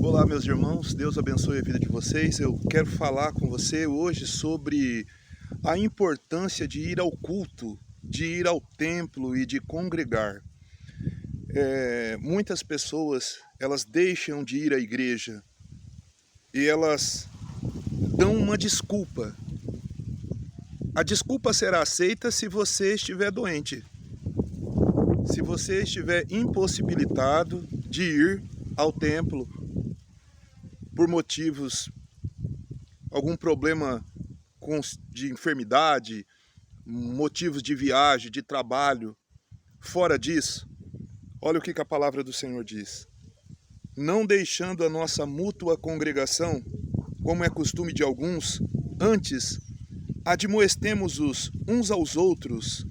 Olá, meus irmãos, Deus abençoe a vida de vocês. Eu quero falar com você hoje sobre a importância de ir ao culto, de ir ao templo e de congregar. Muitas pessoas, elas deixam de ir à igreja e elas dão uma desculpa. A desculpa será aceita se você estiver doente, se você estiver impossibilitado de ir ao templo por motivos, algum problema de enfermidade, motivos de viagem, de trabalho. Fora disso, olha o que a palavra do Senhor diz: não deixando a nossa mútua congregação, como é costume de alguns, antes admoestemos-os uns aos outros,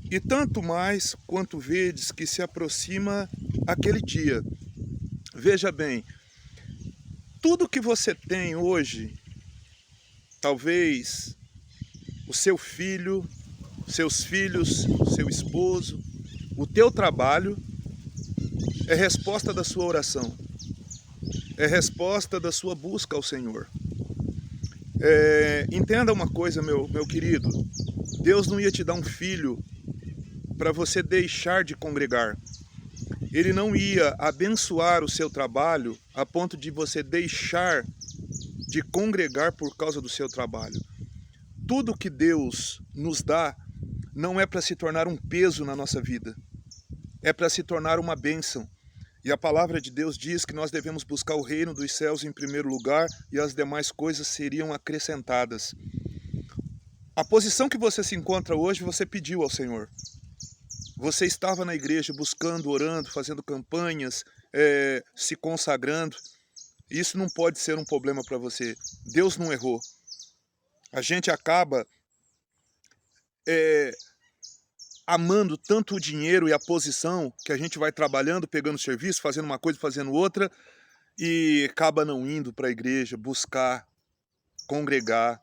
e tanto mais quanto vedes que se aproxima aquele dia. Veja bem, tudo que você tem hoje, talvez o seu filho, seus filhos, seu esposo, o teu trabalho, é resposta da sua oração, é resposta da sua busca ao Senhor. Entenda uma coisa, meu querido, Deus não ia te dar um filho para você deixar de congregar. Ele não ia abençoar o seu trabalho a ponto de você deixar de congregar por causa do seu trabalho. Tudo que Deus nos dá não é para se tornar um peso na nossa vida, é para se tornar uma bênção. E a palavra de Deus diz que nós devemos buscar o reino dos céus em primeiro lugar e as demais coisas seriam acrescentadas. A posição que você se encontra hoje, você pediu ao Senhor. Você estava na igreja buscando, orando, fazendo campanhas, se consagrando. Isso não pode ser um problema para você. Deus não errou. A gente acaba amando tanto o dinheiro e a posição que a gente vai trabalhando, pegando serviço, fazendo uma coisa, fazendo outra, e acaba não indo para a igreja, buscar, congregar.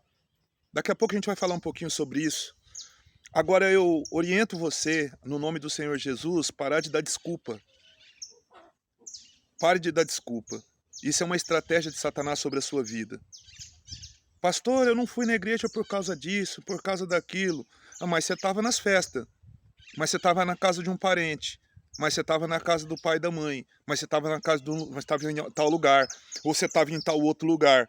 Daqui a pouco a gente vai falar um pouquinho sobre isso. Agora eu oriento você, no nome do Senhor Jesus, parar de dar desculpa. Pare de dar desculpa. Isso é uma estratégia de Satanás sobre a sua vida. Pastor, eu não fui na igreja por causa disso, por causa daquilo. Ah, mas você estava nas festas. Mas você estava na casa de um parente. Mas você estava na casa do pai e da mãe. Mas você estava na casa mas você estava em tal lugar. Ou você estava em tal outro lugar.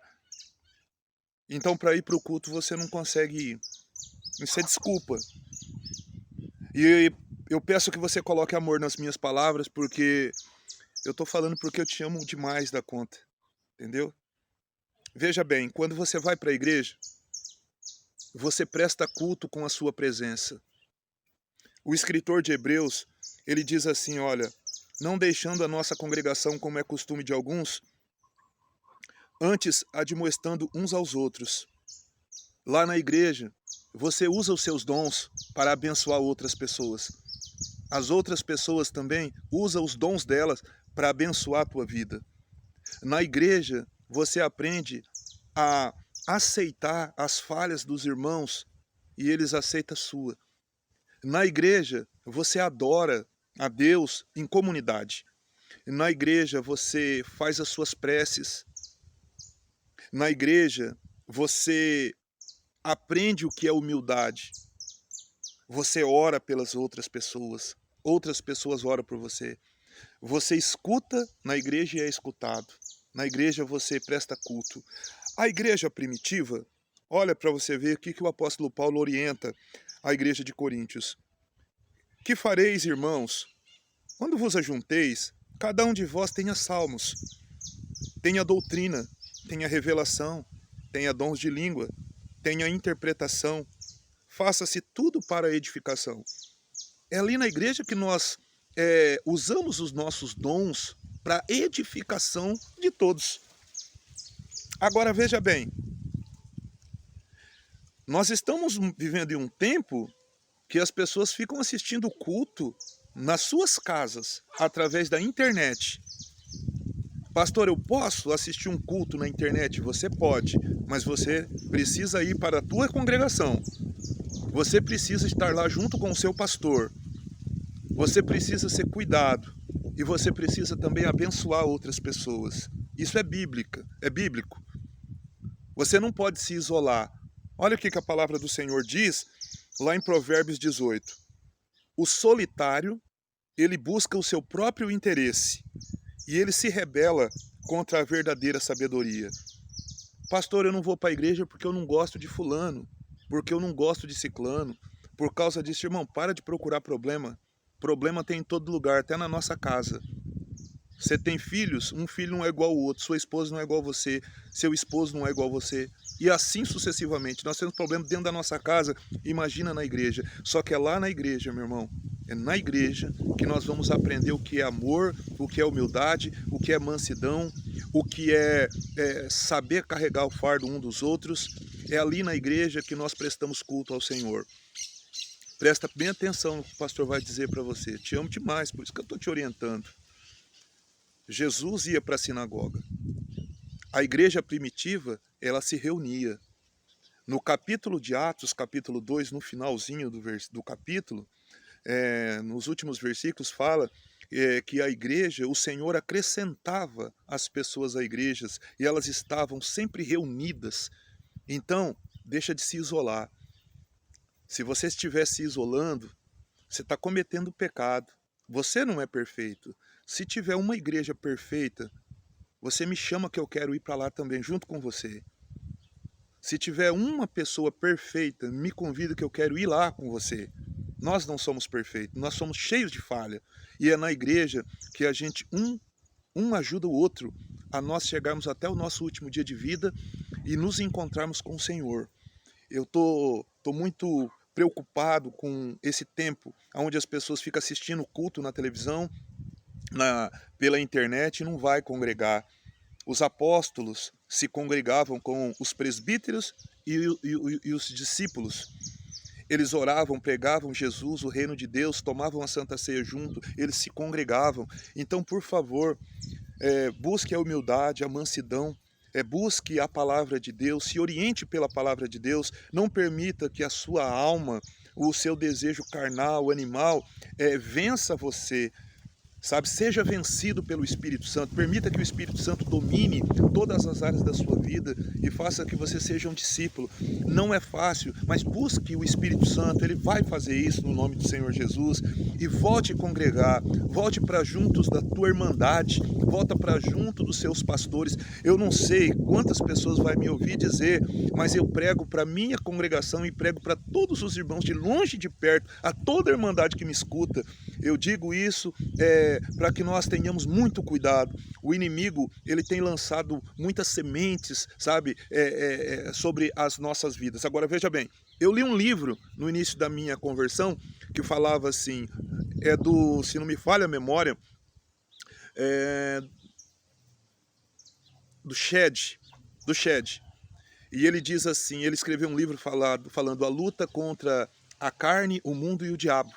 Então, para ir para o culto, você não consegue ir. Isso é desculpa. E eu peço que você coloque amor nas minhas palavras, porque eu estou falando porque eu te amo demais da conta. Entendeu? Veja bem, quando você vai para a igreja, você presta culto com a sua presença. O escritor de Hebreus, ele diz assim, olha, não deixando a nossa congregação como é costume de alguns, antes admoestando uns aos outros. Lá na igreja, você usa os seus dons para abençoar outras pessoas. As outras pessoas também usam os dons delas para abençoar a tua vida. Na igreja, você aprende a aceitar as falhas dos irmãos e eles aceitam a sua. Na igreja, você adora a Deus em comunidade. Na igreja, você faz as suas preces. Na igreja, você aprende o que é humildade. Você ora pelas outras pessoas oram por você. Você escuta na igreja e é escutado. Na igreja você presta culto. A igreja primitiva, olha para você ver o que o apóstolo Paulo orienta a igreja de Coríntios. Que fareis, irmãos? Quando vos ajunteis, cada um de vós tenha salmos, tenha doutrina, tenha revelação, tenha dons de língua, tenha interpretação, faça-se tudo para a edificação. É ali na igreja que nós usamos os nossos dons para a edificação de todos. Agora veja bem, nós estamos vivendo em um tempo que as pessoas ficam assistindo o culto nas suas casas, através da internet. Pastor, eu posso assistir um culto na internet? Você pode, mas você precisa ir para a tua congregação. Você precisa estar lá junto com o seu pastor. Você precisa ser cuidado. E você precisa também abençoar outras pessoas. Isso é bíblico. Você não pode se isolar. Olha o que a palavra do Senhor diz lá em Provérbios 18. O solitário, ele busca o seu próprio interesse e ele se rebela contra a verdadeira sabedoria. Pastor, eu não vou para a igreja porque eu não gosto de fulano, porque eu não gosto de ciclano. Por causa disso, irmão, para de procurar problema. Problema tem em todo lugar, até na nossa casa. Você tem filhos, um filho não é igual ao outro, sua esposa não é igual a você, seu esposo não é igual a você, e assim sucessivamente. Nós temos problemas dentro da nossa casa, imagina na igreja. Só que é lá na igreja, meu irmão, é na igreja que nós vamos aprender o que é amor, o que é humildade, o que é mansidão, o que é saber carregar o fardo um dos outros. É ali na igreja que nós prestamos culto ao Senhor. Presta bem atenção no que o pastor vai dizer para você. Te amo demais, por isso que eu estou te orientando. Jesus ia para a sinagoga. A igreja primitiva, ela se reunia. No capítulo de Atos, capítulo 2, no finalzinho do capítulo, nos últimos versículos, fala que a igreja, o Senhor acrescentava as pessoas a igrejas e elas estavam sempre reunidas. Então, deixa de se isolar. Se você estiver se isolando, você está cometendo pecado. Você não é perfeito. Se tiver uma igreja perfeita, você me chama que eu quero ir para lá também, junto com você. Se tiver uma pessoa perfeita, me convida que eu quero ir lá com você. Nós não somos perfeitos, nós somos cheios de falha. E é na igreja que a gente, um ajuda o outro a nós chegarmos até o nosso último dia de vida e nos encontrarmos com o Senhor. Eu tô muito preocupado com esse tempo onde as pessoas ficam assistindo o culto na televisão, pela internet, e não vai congregar. Os apóstolos se congregavam com os presbíteros e os discípulos. Eles oravam, pregavam Jesus, o reino de Deus, tomavam a Santa Ceia junto, eles se congregavam. Então, por favor, busque a humildade, a mansidão, busque a palavra de Deus, se oriente pela palavra de Deus, não permita que a sua alma, o seu desejo carnal, animal, vença você. Sabe, seja vencido pelo Espírito Santo, permita que o Espírito Santo domine todas as áreas da sua vida e faça que você seja um discípulo. Não é fácil, mas busque o Espírito Santo, ele vai fazer isso no nome do Senhor Jesus. E volte a congregar, volte para juntos da tua irmandade, volta para junto dos seus pastores. Eu não sei quantas pessoas vai me ouvir dizer, mas eu prego para minha congregação e prego para todos os irmãos de longe e de perto, a toda a irmandade que me escuta. Eu digo isso para que nós tenhamos muito cuidado. O inimigo, ele tem lançado muitas sementes, sabe, sobre as nossas vidas. Agora, veja bem, eu li um livro no início da minha conversão que falava assim, se não me falha a memória, do Shed. E ele diz assim, ele escreveu um livro falando a luta contra a carne, o mundo e o diabo.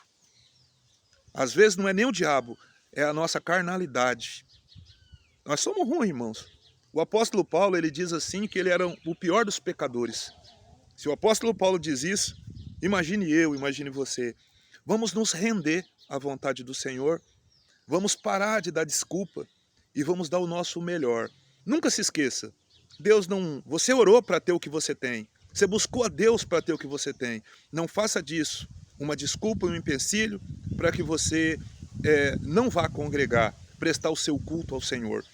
Às vezes não é nem o diabo, é a nossa carnalidade. Nós somos ruins, irmãos. O apóstolo Paulo, ele diz assim que ele era o pior dos pecadores. Se o apóstolo Paulo diz isso, imagine eu, imagine você. Vamos nos render à vontade do Senhor, vamos parar de dar desculpa e vamos dar o nosso melhor. Nunca se esqueça, você orou para ter o que você tem, você buscou a Deus para ter o que você tem. Não faça disso uma desculpa e um empecilho para que você não vá congregar, prestar o seu culto ao Senhor.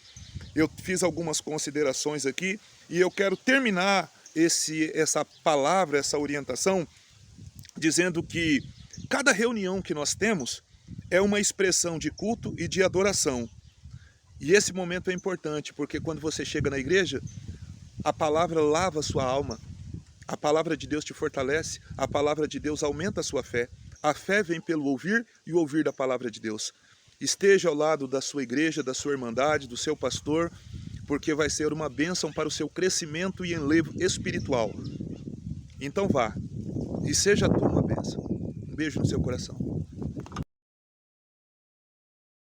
Eu fiz algumas considerações aqui e eu quero terminar essa palavra, essa orientação, dizendo que cada reunião que nós temos é uma expressão de culto e de adoração. E esse momento é importante, porque quando você chega na igreja, a palavra lava a sua alma, a palavra de Deus te fortalece, a palavra de Deus aumenta a sua fé. A fé vem pelo ouvir e o ouvir da palavra de Deus. Esteja ao lado da sua igreja, da sua irmandade, do seu pastor, porque vai ser uma bênção para o seu crescimento e enlevo espiritual. Então vá, e seja tu uma bênção. Um beijo no seu coração.